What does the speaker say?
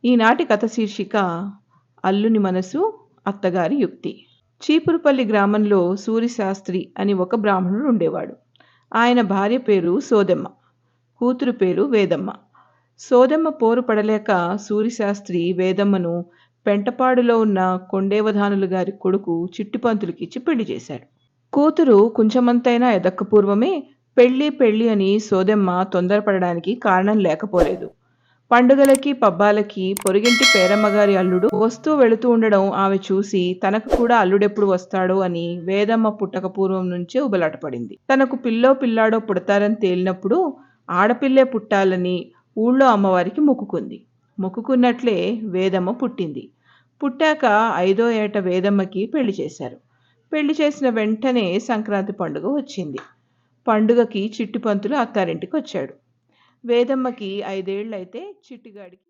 ఈనాటి కథ శీర్షిక అల్లుని మనసు అత్తగారి యుక్తి. చీపురుపల్లి గ్రామంలో సూరిశాస్త్రి అని ఒక బ్రాహ్మణుడు ఉండేవాడు. ఆయన భార్య పేరు సోదెమ్మ, కూతురు పేరు వేదమ్మ. సోదెమ్మ పోరు పడలేక సూరిశాస్త్రి వేదమ్మను పెంటపాడులో ఉన్న కొండేవధానులు గారి కొడుకు చిట్టిపంతులకిచ్చి పెళ్లి చేశాడు. కూతురు కొంచెమంతైనా ఎదక్కపూర్వమే పెళ్ళి పెళ్ళి అని సోదెమ్మ తొందరపడడానికి కారణం లేకపోలేదు. పండుగలకి పబ్బాలకి పొరుగింటి పేరమ్మగారి అల్లుడు వస్తూ వెళుతూ ఉండడం ఆమె చూసి తనకు కూడా అల్లుడెప్పుడు వస్తాడో అని వేదమ్మ పుట్టక పూర్వం నుంచే ఉబలాటపడింది. తనకు పిల్లో పిల్లాడో పుడతారని తేలినప్పుడు ఆడపిల్లే పుట్టాలని ఊళ్ళో అమ్మవారికి మొక్కుకుంది. మొక్కుకున్నట్లే వేదమ్మ పుట్టింది. పుట్టాక 5వ ఏట వేదమ్మకి పెళ్లి చేశారు. పెళ్లి చేసిన వెంటనే సంక్రాంతి పండుగ వచ్చింది. పండుగకి చిట్టిపంతులు అత్తారింటికి వచ్చాడు. వేదమ్మకి 5 ఏళ్లయితే చిట్టిగాడికి